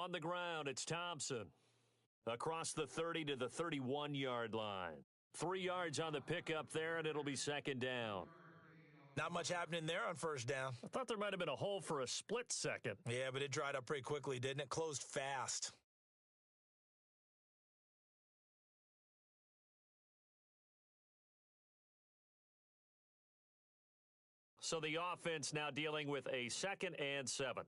On the ground, it's Thompson. Across the 30 to the 31-yard line. 3 yards on the pickup there, and it'll be second down. Not much happening there on first down. I thought there might have been a hole for a split second. Yeah, but it dried up pretty quickly, didn't it? Closed fast. So the offense now dealing with a 2nd and 7.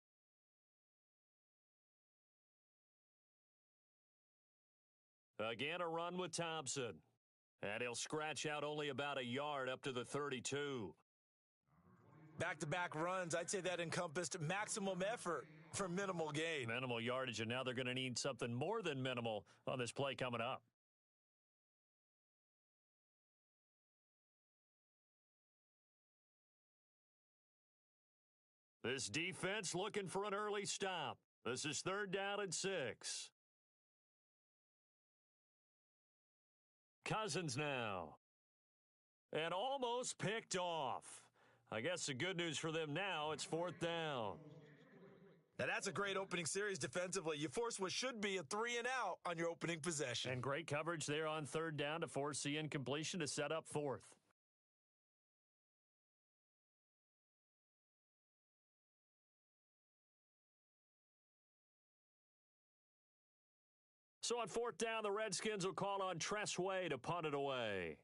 Again, a run with Thompson. And he'll scratch out only about a yard up to the 32. Back-to-back runs, I'd say that encompassed maximum effort for minimal gain. Minimal yardage, and now they're going to need something more than minimal on this play coming up. This defense looking for an early stop. This is 3rd down and 6. Cousins now. And almost picked off. I guess the good news for them now, it's 4th down. Now that's a great opening series defensively. You force what should be a 3 and out on your opening possession. And great coverage there on 3rd down to force the incompletion to set up 4th. So on 4th down, the Redskins will call on Tressway to punt it away.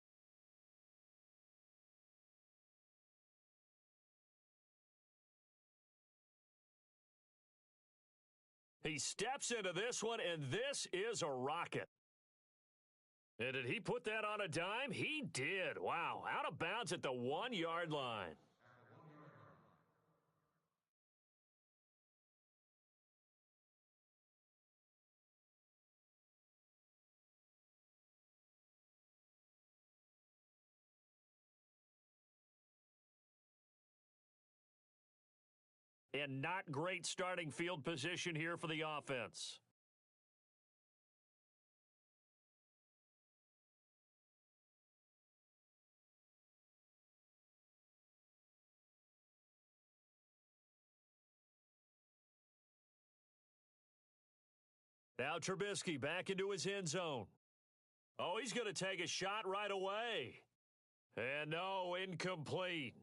He steps into this one, and this is a rocket. And did he put that on a dime? He did. Wow, out of bounds at the 1-yard line. And not great starting field position here for the offense. Now Trubisky back into his end zone. Oh, he's going to take a shot right away. And no, incomplete.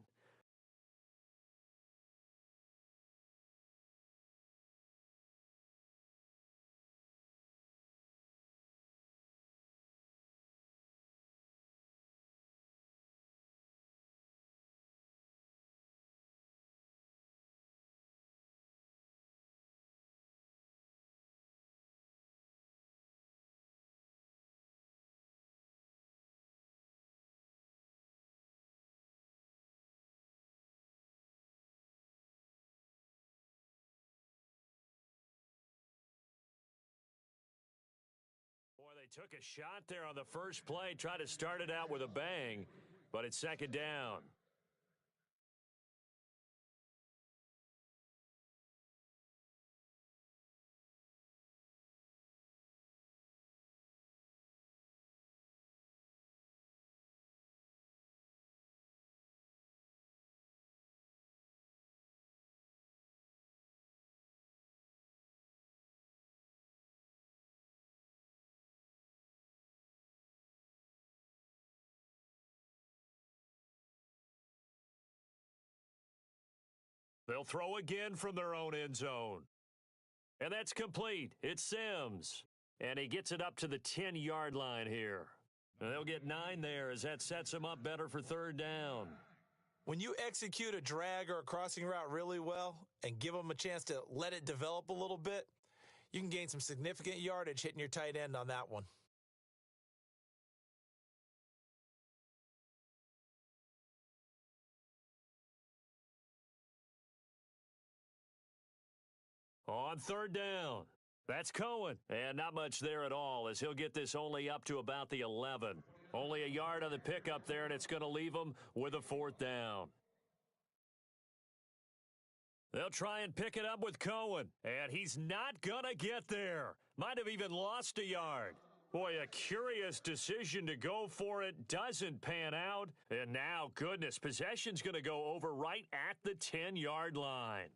Boy, they took a shot there on the first play, tried to start it out with a bang, but it's 2nd down. They'll throw again from their own end zone. And that's complete. It's Sims. And he gets it up to the 10-yard line here. And they'll get 9 there as that sets them up better for 3rd down. When you execute a drag or a crossing route really well and give them a chance to let it develop a little bit, you can gain some significant yardage hitting your tight end on that one. On 3rd down, that's Cohen. And not much there at all as he'll get this only up to about the 11. Only a yard on the pickup there, and it's going to leave him with a 4th down. They'll try and pick it up with Cohen, and he's not going to get there. Might have even lost a yard. Boy, a curious decision to go for it. Doesn't pan out. And now, goodness, possession's going to go over right at the 10-yard line.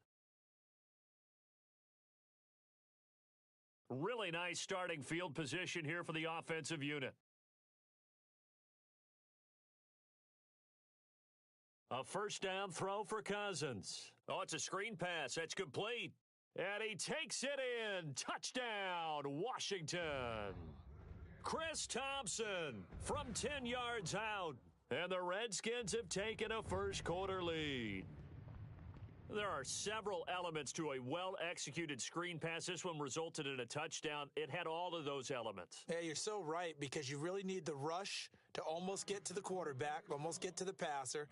Really nice starting field position here for the offensive unit. A first down throw for Cousins. Oh, it's a screen pass. That's complete. And he takes it in. Touchdown, Washington. Chris Thompson from 10 yards out. And the Redskins have taken a first quarter lead. There are several elements to a well-executed screen pass. This one resulted in a touchdown. It had all of those elements. Yeah, you're so right, because you really need the rush to almost get to the quarterback, almost get to the passer.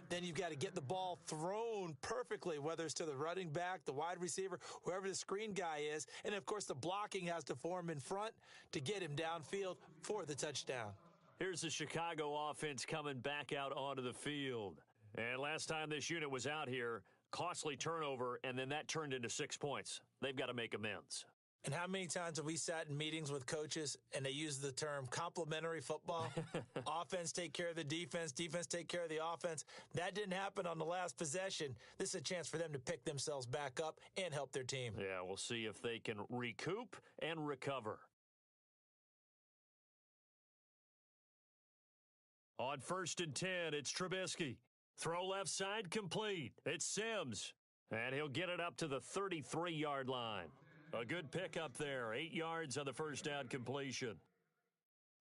Then you've got to get the ball thrown perfectly, whether it's to the running back, the wide receiver, whoever the screen guy is. And, of course, the blocking has to form in front to get him downfield for the touchdown. Here's the Chicago offense coming back out onto the field. And last time this unit was out here, costly turnover, and then that turned into 6 points. They've got to make amends. And how many times have we sat in meetings with coaches and they use the term complementary football? Offense take care of the defense, defense take care of the offense. That didn't happen on the last possession. This is a chance for them to pick themselves back up and help their team. Yeah, we'll see if they can recoup and recover. On 1st and 10, it's Trubisky. Throw left side complete. It's Sims. And he'll get it up to the 33-yard line. A good pickup there. 8 yards on the first down completion.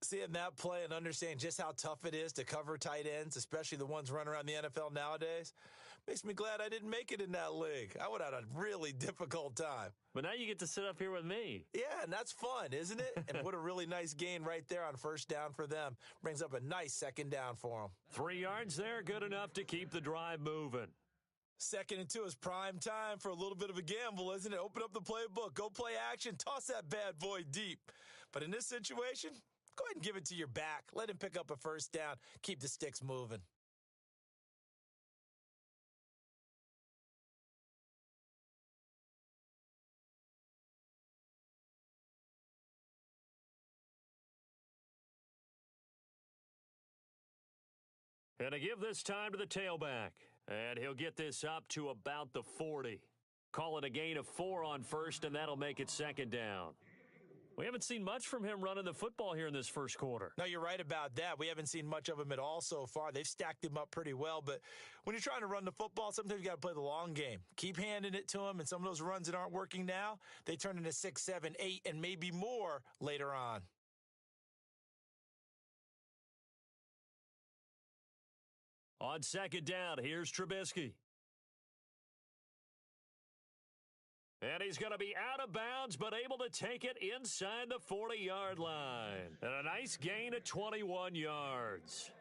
Seeing that play and understanding just how tough it is to cover tight ends, especially the ones running around the NFL nowadays, makes me glad I didn't make it in that league. I would have had a really difficult time. But now you get to sit up here with me. Yeah, and that's fun, isn't it? And what a really nice gain right there on first down for them. Brings up a nice second down for them. 3 yards there, good enough to keep the drive moving. 2nd and 2 is prime time for a little bit of a gamble, isn't it? Open up the playbook, go play action, toss that bad boy deep. But in this situation, go ahead and give it to your back. Let him pick up a first down. Keep the sticks moving. And to give this time to the tailback. And he'll get this up to about the 40. Call it a gain of 4 on first, and that'll make it second down. We haven't seen much from him running the football here in this first quarter. No, you're right about that. We haven't seen much of him at all so far. They've stacked him up pretty well, but when you're trying to run the football, sometimes you got to play the long game. Keep handing it to him, and some of those runs that aren't working now, they turn into 6, 7, 8, and maybe more later on. On second down, here's Trubisky. And he's going to be out of bounds, but able to take it inside the 40-yard line. And a nice gain of 21 yards.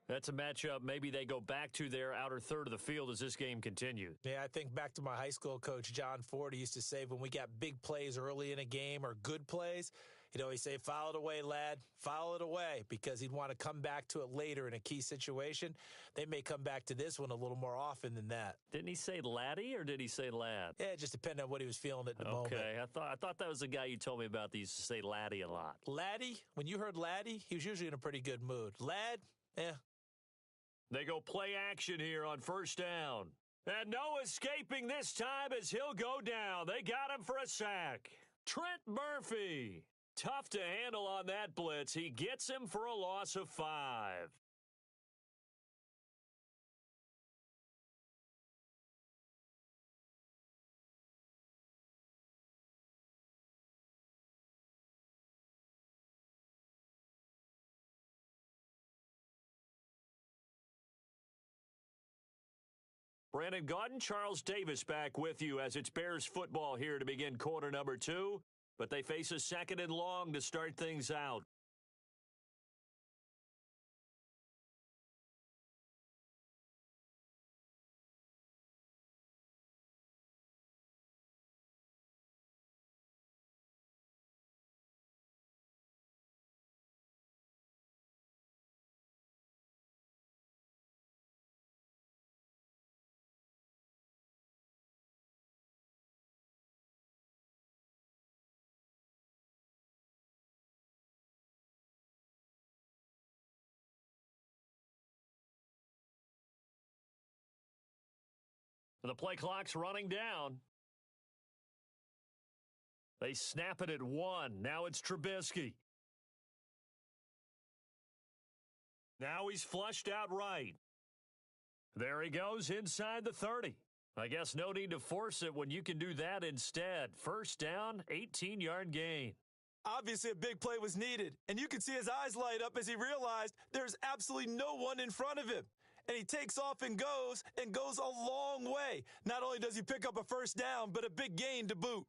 That's a matchup maybe they go back to their outer third of the field as this game continues. Yeah, I think back to my high school coach, John Ford. He used to say when we got big plays early in a game or good plays, he'd always say, foul it away, lad, foul it away, because he'd want to come back to it later in a key situation. They may come back to this one a little more often than that. Didn't he say laddie or did he say lad? Yeah, it just depended on what he was feeling at the moment. Okay, I thought that was the guy you told me about that used to say laddie a lot. Laddie, when you heard laddie, he was usually in a pretty good mood. Lad, They go play action here on first down. And no escaping this time as he'll go down. They got him for a sack. Trent Murphy. Tough to handle on that blitz. He gets him for a loss of 5. Brandon Gaudin, Charles Davis back with you as it's Bears football here to begin quarter number 2. But they face a 2nd and long to start things out. The play clock's running down. They snap it at 1. Now it's Trubisky. Now he's flushed out right. There he goes inside the 30. I guess no need to force it when you can do that instead. First down, 18-yard gain. Obviously, a big play was needed, and you could see his eyes light up as he realized there's absolutely no one in front of him. And he takes off and goes a long way. Not only does he pick up a first down, but a big gain to boot.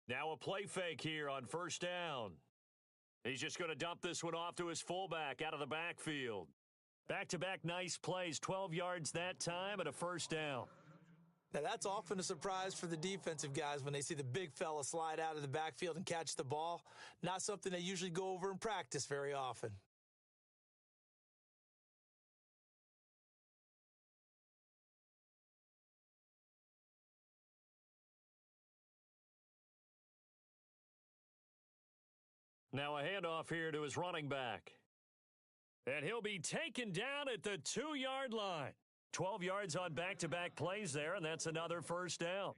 Now a play fake here on first down. He's just going to dump this one off to his fullback out of the backfield. Back-to-back nice plays, 12 yards that time and a first down. Now, that's often a surprise for the defensive guys when they see the big fella slide out of the backfield and catch the ball. Not something they usually go over in practice very often. Now a handoff here to his running back. And he'll be taken down at the 2-yard line. 12 yards on back-to-back plays there, and that's another first down.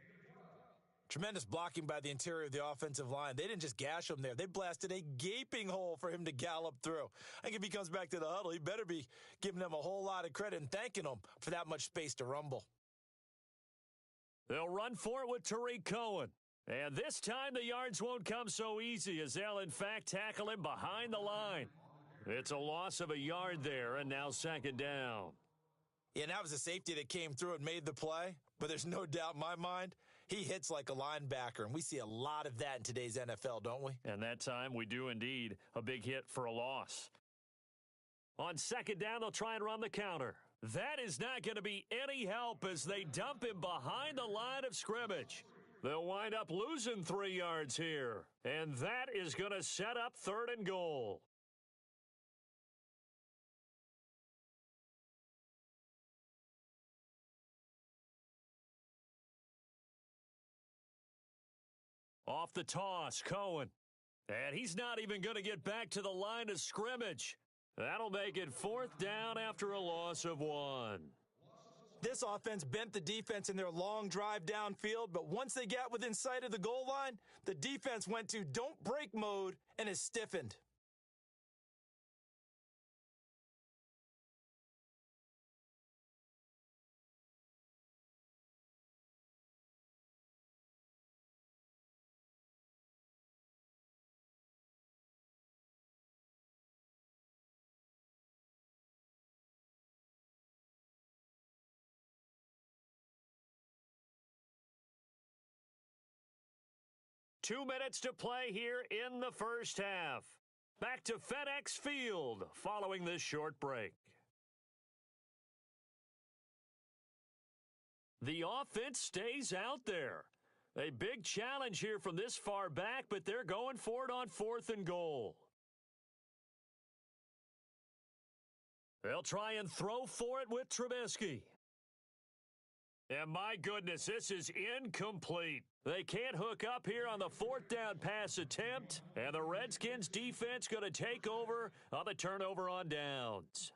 Tremendous blocking by the interior of the offensive line. They didn't just gash him there. They blasted a gaping hole for him to gallop through. I think if he comes back to the huddle, he better be giving them a whole lot of credit and thanking them for that much space to rumble. They'll run for it with Tariq Cohen. And this time the yards won't come so easy as they'll, in fact, tackle him behind the line. It's a loss of a yard there, and now second down. Yeah, and that was a safety that came through and made the play. But there's no doubt in my mind, he hits like a linebacker, and we see a lot of that in today's NFL, don't we? And that time we do indeed. A big hit for a loss. On second down, they'll try and run the counter. That is not going to be any help as they dump him behind the line of scrimmage. They'll wind up losing 3 yards here. And that is going to set up third and goal. Off the toss, Cohen. And he's not even going to get back to the line of scrimmage. That'll make it fourth down after a loss of 1. This offense bent the defense in their long drive downfield, but once they got within sight of the goal line, the defense went to don't break mode and is stiffened. Two minutes to play here in the first half. Back to FedEx Field following this short break. The offense stays out there. A big challenge here from this far back, but they're going for it on fourth and goal. They'll try and throw for it with Trubisky. And my goodness, this is incomplete. They can't hook up here on the fourth down pass attempt, and the Redskins defense going to take over on the turnover on downs.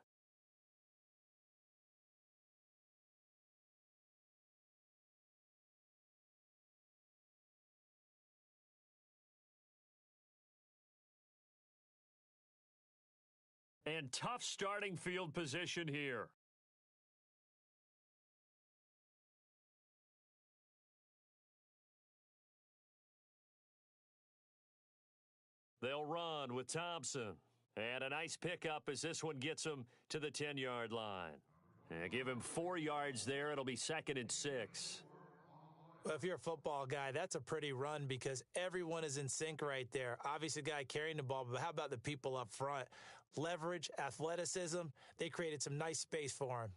And tough starting field position here. They'll run with Thompson. And a nice pickup as this one gets them to the 10-yard line. And give him 4 yards there. It'll be 2nd and 6. Well, if you're a football guy, that's a pretty run because everyone is in sync right there. Obviously, the guy carrying the ball, but how about the people up front? Leverage, athleticism, they created some nice space for him.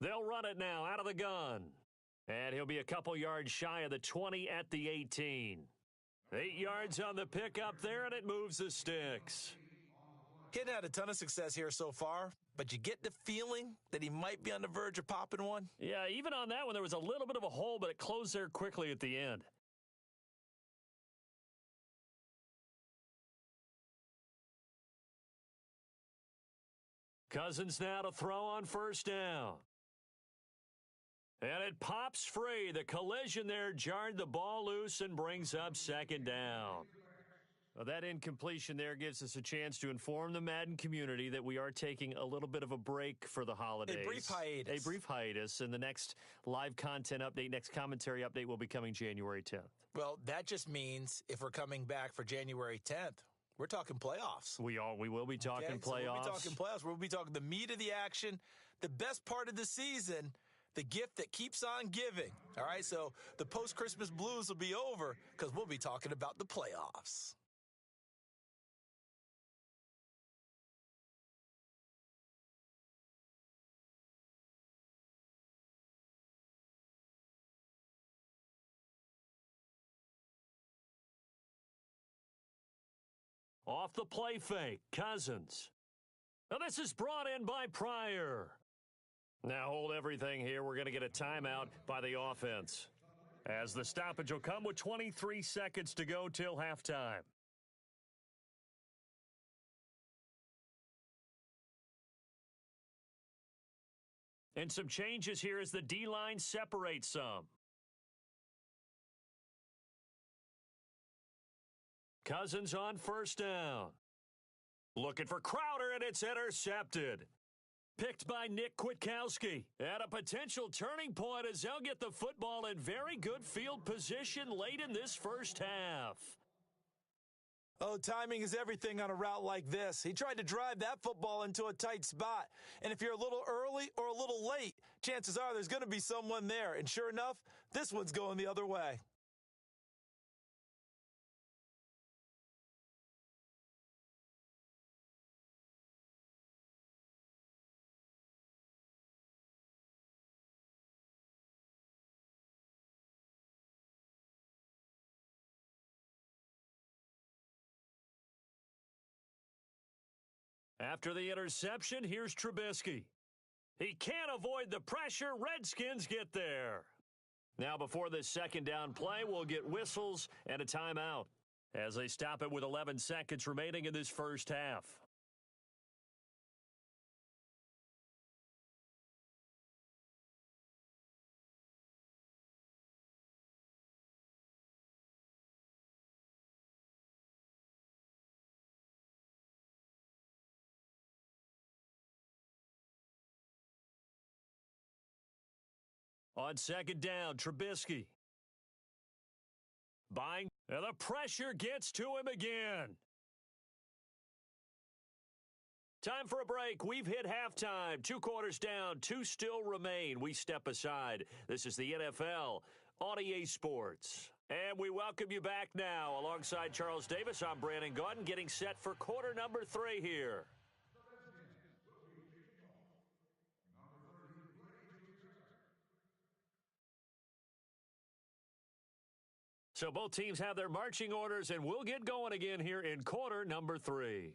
They'll run it now out of the gun. And he'll be a couple yards shy of the 20 at the 18. 8 yards on the pickup there, and it moves the sticks. He hadn't had a ton of success here so far, but you get the feeling that he might be on the verge of popping one. Yeah, even on that one, there was a little bit of a hole, but it closed there quickly at the end. Cousins now to throw on first down. And it pops free. The collision there jarred the ball loose and brings up second down. Well, that incompletion there gives us a chance to inform the Madden community that we are taking a little bit of a break for the holidays. A brief hiatus. A brief hiatus, and the next live content update, next commentary update will be coming January 10th. Well, that just means if we're coming back for January 10th, we're talking playoffs. We will be talking playoffs. So we'll be talking playoffs. We'll be talking the meat of the action, the best part of the season, the gift that keeps on giving. All right, so the post-Christmas blues will be over because we'll be talking about the playoffs. Off the play fake, Cousins. Now this is brought in by Pryor. Now hold everything here. We're going to get a timeout by the offense, as the stoppage will come with 23 seconds to go till halftime. And some changes here as the D-line separates some. Cousins on first down. Looking for Crowder, and it's intercepted. Picked by Nick Kwiatkowski. At a potential turning point as they'll get the football in very good field position late in this first half. Oh, timing is everything on a route like this. He tried to drive that football into a tight spot. And if you're a little early or a little late, chances are there's going to be someone there. And sure enough, this one's going the other way. After the interception, here's Trubisky. He can't avoid the pressure. Redskins get there. Now, before this second down play, we'll get whistles and a timeout as they stop it with 11 seconds remaining in this first half. On second down, Trubisky. Buying, and the pressure gets to him again. Time for a break. We've hit halftime. 2 quarters down, 2 still remain. We step aside. This is the NFL on EA Sports. And we welcome you back now. Alongside Charles Davis, I'm Brandon Gaudin, getting set for quarter number 3 here. So both teams have their marching orders, and we'll get going again here in quarter number 3.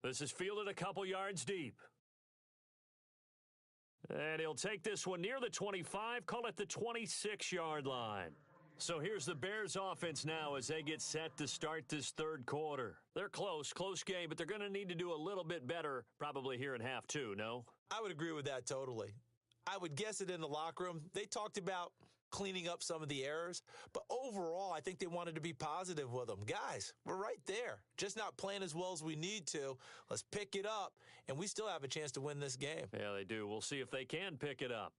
This is fielded a couple yards deep. And he'll take this one near the 25, call it the 26-yard line. So here's the Bears offense now as they get set to start this third quarter. They're close game, but they're going to need to do a little bit better probably here in half 2, no? I would agree with that totally. I would guess it in the locker room. They talked about cleaning up some of the errors, but overall, I think they wanted to be positive with them. Guys, we're right there. Just not playing as well as we need to. Let's pick it up, and we still have a chance to win this game. Yeah, they do. We'll see if they can pick it up.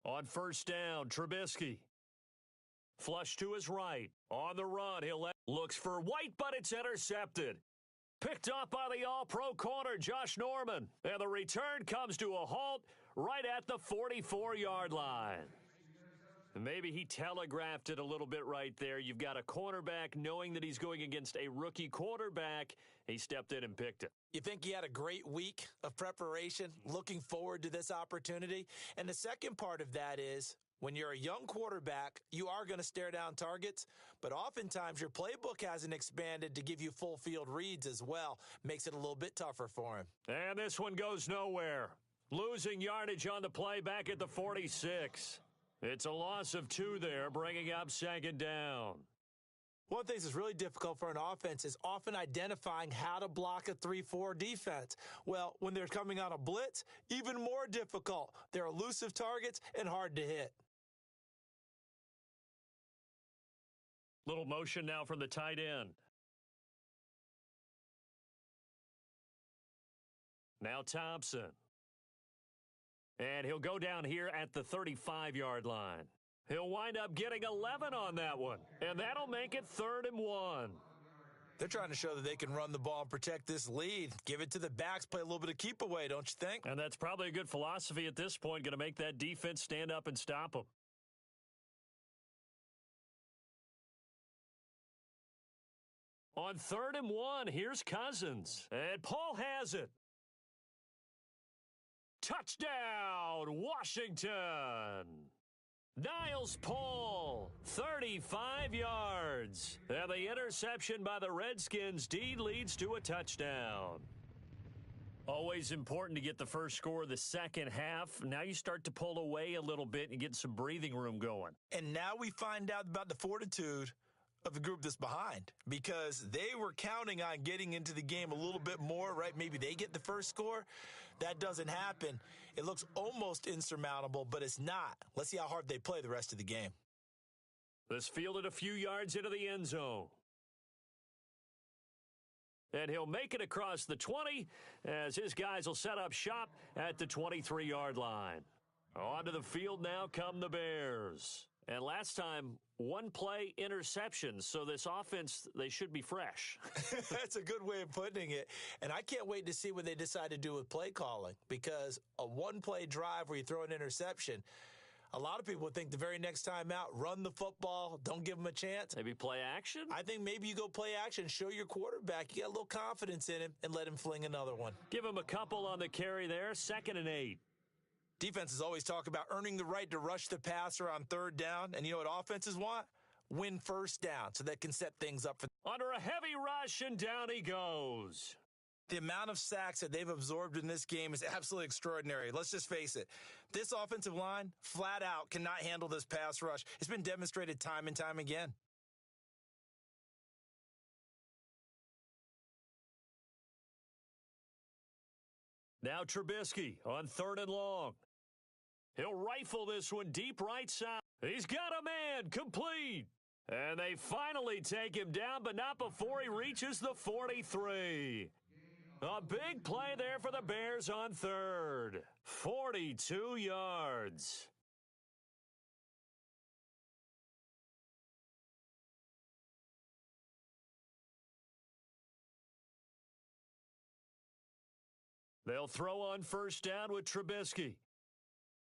On first down, Trubisky. Flush to his right. On the run, looks for White, but it's intercepted. Picked off by the All-Pro corner, Josh Norman. And the return comes to a halt right at the 44-yard line. Maybe he telegraphed it a little bit right there. You've got a cornerback knowing that he's going against a rookie quarterback. He stepped in and picked it. You think he had a great week of preparation, looking forward to this opportunity? And the second part of that is, when you're a young quarterback, you are going to stare down targets, but oftentimes your playbook hasn't expanded to give you full field reads as well. Makes it a little bit tougher for him. And this one goes nowhere. Losing yardage on the play back at the 46. It's a loss of 2 there, bringing up second down. One of the things that's really difficult for an offense is often identifying how to block a 3-4 defense. Well, when they're coming on a blitz, even more difficult. They're elusive targets and hard to hit. Little motion now from the tight end. Now Thompson. And he'll go down here at the 35-yard line. He'll wind up getting 11 on that one, and that'll make it 3rd and 1. They're trying to show that they can run the ball and protect this lead. Give it to the backs, play a little bit of keep away, don't you think? And that's probably a good philosophy at this point, going to make that defense stand up and stop them. On 3rd and 1, here's Cousins, and Paul has it. Touchdown, Washington! Niles Paul, 35 yards. And the interception by the Redskins' D leads to a touchdown. Always important to get the first score of the second half. Now you start to pull away a little bit and get some breathing room going. And now we find out about the fortitude of the group that's behind, because they were counting on getting into the game a little bit more, right? Maybe they get the first score. That doesn't happen. It looks almost insurmountable, but it's not. Let's see how hard they play the rest of the game. This fielded a few yards into the end zone. And he'll make it across the 20 as his guys will set up shop at the 23-yard line. Onto the field now come the Bears. And last time, 1 play interception, so this offense, they should be fresh. That's a good way of putting it. And I can't wait to see what they decide to do with play calling, because a 1-play drive where you throw an interception, a lot of people would think the very next time out, run the football, don't give them a chance. Maybe play action? I think maybe you go play action, show your quarterback, you got a little confidence in him, and let him fling another one. Give him a couple on the carry there, 2nd and 8. Defenses always talk about earning the right to rush the passer on 3rd down. And you know what offenses want? Win 1st down so they can set things up for. Under a heavy rush, and down he goes. The amount of sacks that they've absorbed in this game is absolutely extraordinary. Let's just face it. This offensive line, flat out, cannot handle this pass rush. It's been demonstrated time and time again. Now Trubisky on 3rd and long. He'll rifle this one deep right side. He's got a man, complete. And they finally take him down, but not before he reaches the 43. A big play there for the Bears on 3rd. 42 yards. They'll throw on 1st down with Trubisky.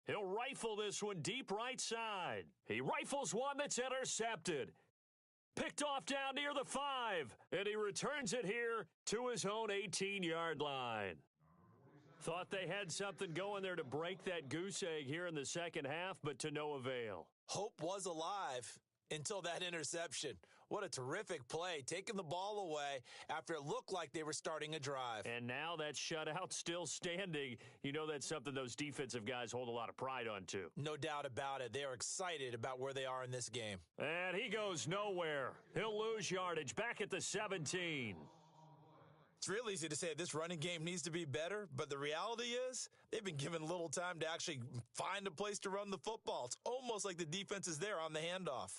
He'll rifle this one deep right side. He rifles one that's intercepted. Picked off down near the 5, and he returns it here to his own 18-yard line. Thought they had something going there to break that goose egg here in the second half, but to no avail. Hope was alive until that interception. What a terrific play, taking the ball away after it looked like they were starting a drive. And now that shutout still standing. You know that's something those defensive guys hold a lot of pride on, too. No doubt about it. They are excited about where they are in this game. And he goes nowhere. He'll lose yardage back at the 17. It's real easy to say this running game needs to be better, but the reality is they've been given little time to actually find a place to run the football. It's almost like the defense is there on the handoff.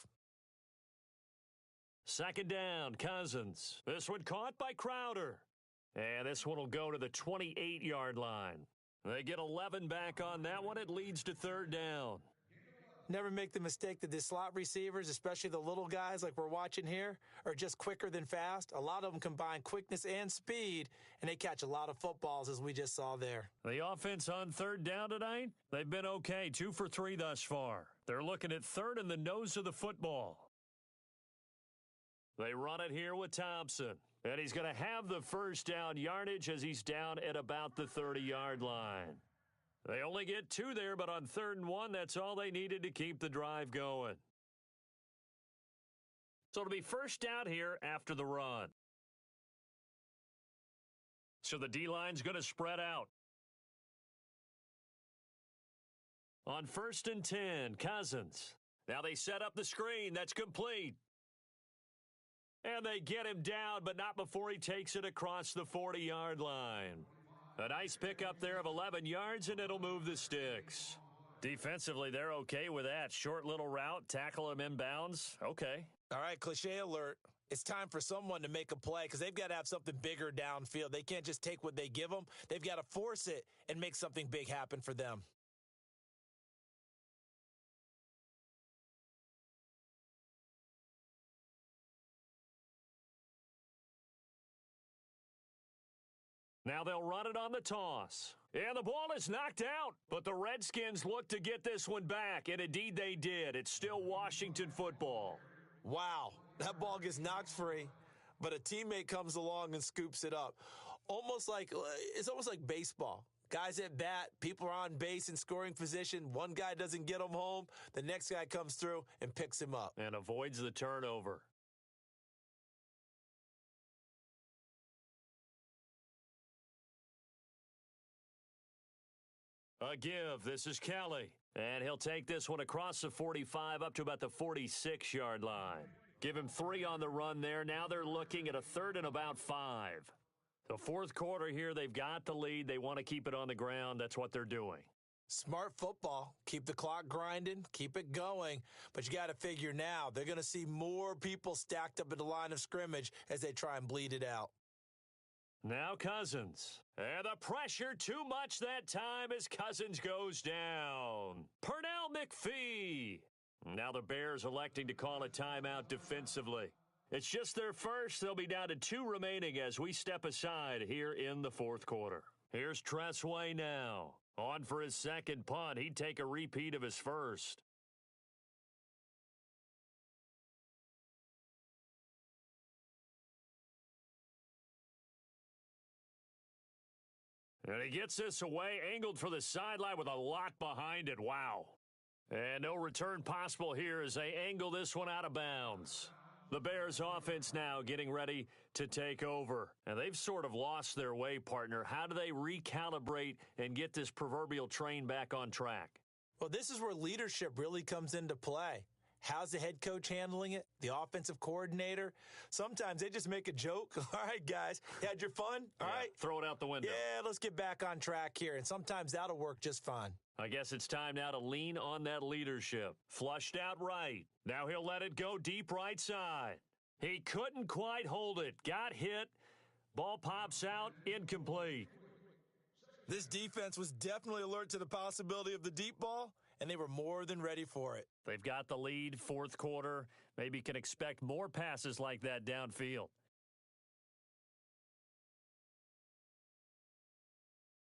2nd down, Cousins. This one caught by Crowder. And this one will go to the 28-yard line. They get 11 back on that one. It leads to 3rd down. Never make the mistake that the slot receivers, especially the little guys like we're watching here, are just quicker than fast. A lot of them combine quickness and speed, and they catch a lot of footballs, as we just saw there. The offense on third down tonight, they've been okay, 2 for 3 thus far. They're looking at third in the nose of the football. They run it here with Thompson, and he's going to have the first down yardage as he's down at about the 30-yard line. They only get 2 there, but on 3rd and 1, that's all they needed to keep the drive going. So it'll be first down here after the run. So the D-line's going to spread out. On 1st and 10, Cousins. Now they set up the screen. That's complete. And they get him down, but not before he takes it across the 40-yard line. A nice pickup there of 11 yards, and it'll move the sticks. Defensively, they're okay with that. Short little route, tackle him inbounds. Okay. All right, cliche alert. It's time for someone to make a play because they've got to have something bigger downfield. They can't just take what they give them. They've got to force it and make something big happen for them. Now they'll run it on the toss. And the ball is knocked out. But the Redskins look to get this one back. And indeed they did. It's still Washington football. Wow. That ball gets knocked free. But a teammate comes along and scoops it up. It's almost like baseball. Guys at bat, people are on base in scoring position. One guy doesn't get him home. The next guy comes through and picks him up. And avoids the turnover. A give. This is Kelly. And he'll take this one across the 45 up to about the 46-yard line. Give him 3 on the run there. Now they're looking at a 3rd and about 5. The 4th quarter here, they've got the lead. They want to keep it on the ground. That's what they're doing. Smart football. Keep the clock grinding. Keep it going. But you got to figure now, they're going to see more people stacked up at the line of scrimmage as they try and bleed it out. Now Cousins. And the pressure too much that time as Cousins goes down. Pernell McPhee. Now the Bears electing to call a timeout defensively. It's just their first. They'll be down to 2 remaining as we step aside here in the 4th quarter. Here's Tressway now. On for his second punt. He'd take a repeat of his first. And he gets this away, angled for the sideline with a lot behind it. Wow. And no return possible here as they angle this one out of bounds. The Bears offense now getting ready to take over. And they've sort of lost their way, partner. How do they recalibrate and get this proverbial train back on track? Well, this is where leadership really comes into play. How's the head coach handling it? The offensive coordinator? Sometimes they just make a joke. All right, guys, you had your fun? All right. Throw it out the window. Yeah, let's get back on track here. And sometimes that'll work just fine. I guess it's time now to lean on that leadership. Flushed out right. Now he'll let it go deep right side. He couldn't quite hold it. Got hit. Ball pops out. Incomplete. This defense was definitely alert to the possibility of the deep ball, and they were more than ready for it. They've got the lead, 4th quarter. Maybe can expect more passes like that downfield.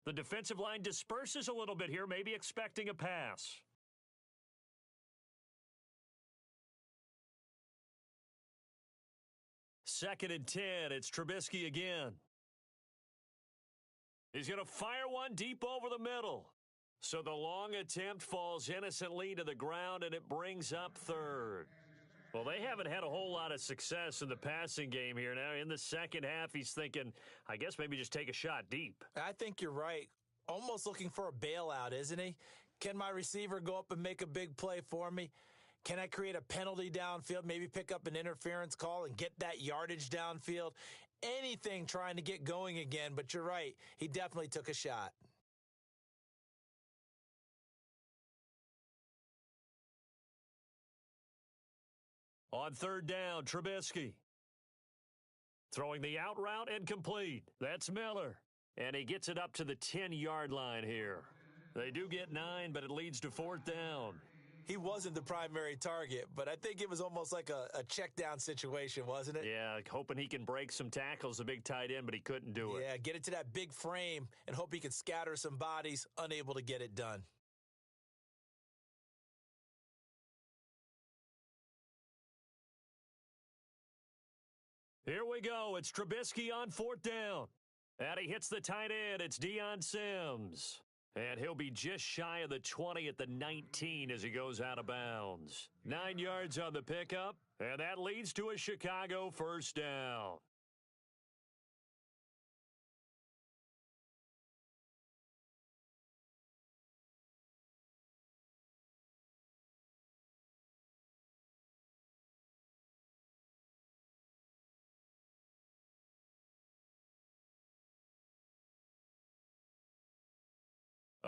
The defensive line disperses a little bit here, maybe expecting a pass. Second and 10, it's Trubisky again. He's going to fire one deep over the middle. So the long attempt falls innocently to the ground, and it brings up 3rd. Well, they haven't had a whole lot of success in the passing game here. Now, in the second half, he's thinking, I guess maybe just take a shot deep. I think you're right. Almost looking for a bailout, isn't he? Can my receiver go up and make a big play for me? Can I create a penalty downfield, maybe pick up an interference call and get that yardage downfield? Anything trying to get going again, but you're right. He definitely took a shot. On 3rd down, Trubisky. Throwing the out route and complete. That's Miller. And he gets it up to the 10-yard line here. They do get 9, but it leads to 4th down. he wasn't the primary target, but I think it was almost like a check down situation, wasn't it? Yeah, hoping he can break some tackles, the big tight end, but he couldn't do it. Yeah, get it to that big frame and hope he can scatter some bodies, unable to get it done. Here we go. It's Trubisky on 4th down. And he hits the tight end. It's Deion Sims. And he'll be just shy of the 20 at the 19 as he goes out of bounds. 9 yards on the pickup, and that leads to a Chicago 1st down.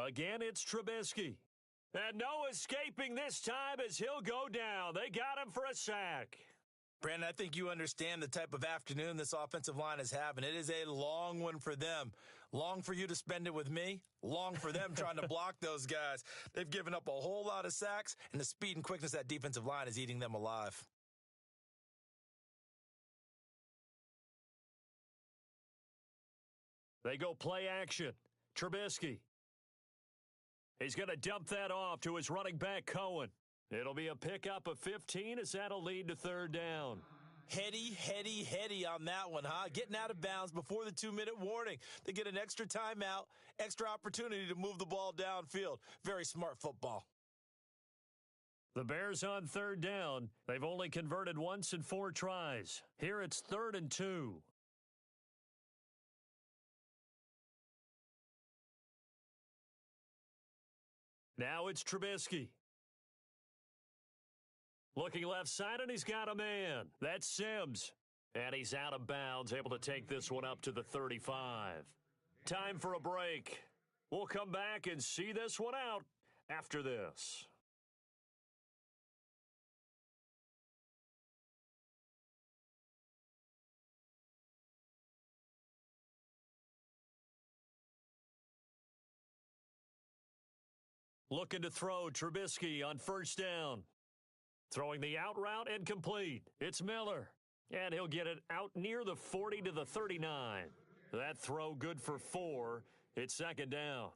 Again, it's Trubisky. And no escaping this time as he'll go down. They got him for a sack. Brandon, I think you understand the type of afternoon this offensive line is having. It is a long one for them. Long for you to spend it with me. Long for them trying to block those guys. They've given up a whole lot of sacks, and the speed and quickness of that defensive line is eating them alive. They go play action. Trubisky. He's going to dump that off to his running back, Cohen. It'll be a pickup of 15 as that'll lead to 3rd down. Heady on that one, huh? Getting out of bounds before the 2-minute warning. They get an extra timeout, extra opportunity to move the ball downfield. Very smart football. The Bears on 3rd down. They've only converted once in 4 tries. Here it's 3rd and 2. Now it's Trubisky. Looking left side, and he's got a man. That's Sims. And he's out of bounds, able to take this one up to the 35. Time for a break. We'll come back and see this one out after this. Looking to throw, Trubisky on 1st down. Throwing the out route and complete. It's Miller. And he'll get it out near the 40 to the 39. That throw good for 4. It's 2nd down.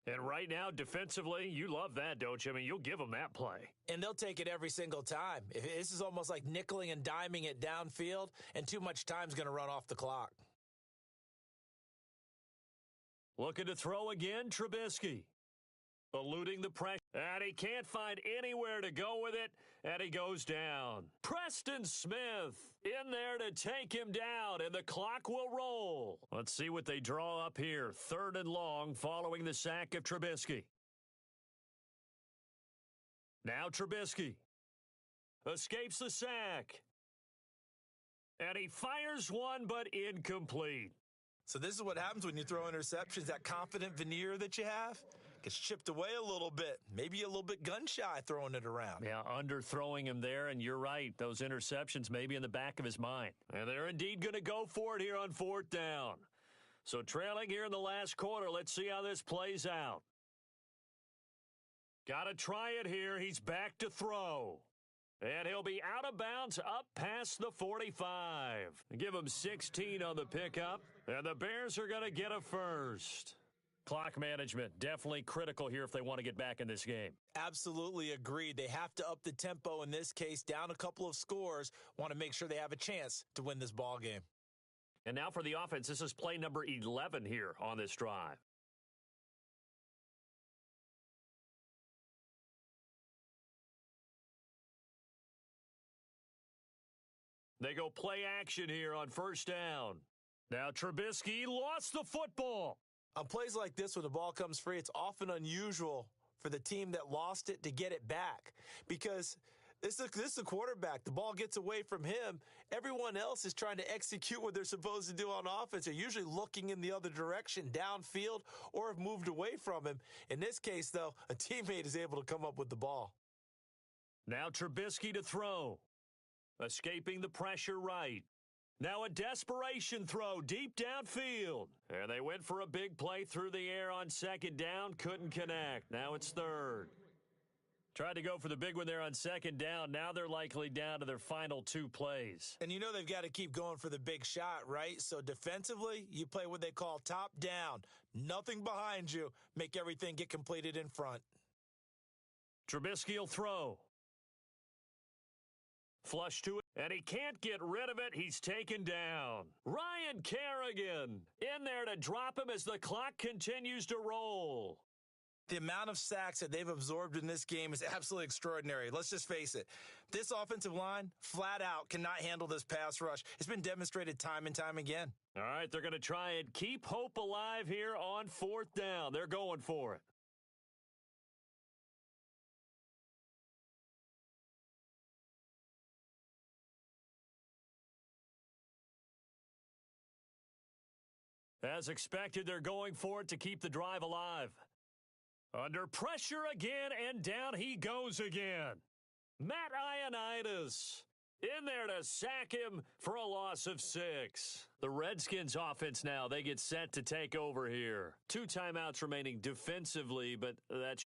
And right now, defensively, you love that, don't you? I mean, you'll give them that play. And they'll take it every single time. This is almost like nickeling and diming it downfield, and too much time's going to run off the clock. Looking to throw again, Trubisky. Eluding the pressure, and he can't find anywhere to go with it, and he goes down. Preston Smith in there to take him down, and the clock will roll. Let's see what they draw up here. 3rd and long following the sack of Trubisky. Now Trubisky escapes the sack, and he fires one, but incomplete. So this is what happens when you throw interceptions. That confident veneer that you have gets chipped away a little bit. Maybe a little bit gun-shy throwing it around. Yeah, underthrowing him there, and you're right. Those interceptions may be in the back of his mind. And they're indeed going to go for it here on 4th down. So trailing here in the last quarter, let's see how this plays out. Got to try it here. He's back to throw. And he'll be out of bounds up past the 45. Give him 16 on the pickup, and the Bears are going to get a first. Clock management, definitely critical here if they want to get back in this game. Absolutely agreed. They have to up the tempo in this case, down a couple of scores, want to make sure they have a chance to win this ball game. And now for the offense, this is play number 11 here on this drive. They go play action here on 1st down. Now Trubisky lost the football. On plays like this, when the ball comes free, it's often unusual for the team that lost it to get it back because this is the quarterback. The ball gets away from him. Everyone else is trying to execute what they're supposed to do on offense. They're usually looking in the other direction, downfield, or have moved away from him. In this case, though, a teammate is able to come up with the ball. Now Trubisky to throw. Escaping the pressure right. Now a desperation throw deep downfield. And they went for a big play through the air on 2nd down. Couldn't connect. Now it's 3rd. Tried to go for the big one there on second down. Now they're likely down to their final 2 plays. And you know they've got to keep going for the big shot, right? So defensively, you play what they call top down. Nothing behind you. Make everything get completed in front. Trubisky will throw. Flush to it, and he can't get rid of it. He's taken down. Ryan Kerrigan in there to drop him as the clock continues to roll. The amount of sacks that they've absorbed in this game is absolutely extraordinary. Let's just face it. This offensive line, flat out, cannot handle this pass rush. It's been demonstrated time and time again. All right, they're going to try and keep hope alive here on 4th down. They're going for it. As expected, they're going for it to keep the drive alive. Under pressure again, and down he goes again. Matt Ioannidis in there to sack him for a loss of 6. The Redskins offense now, they get set to take over here. 2 timeouts remaining defensively, but that's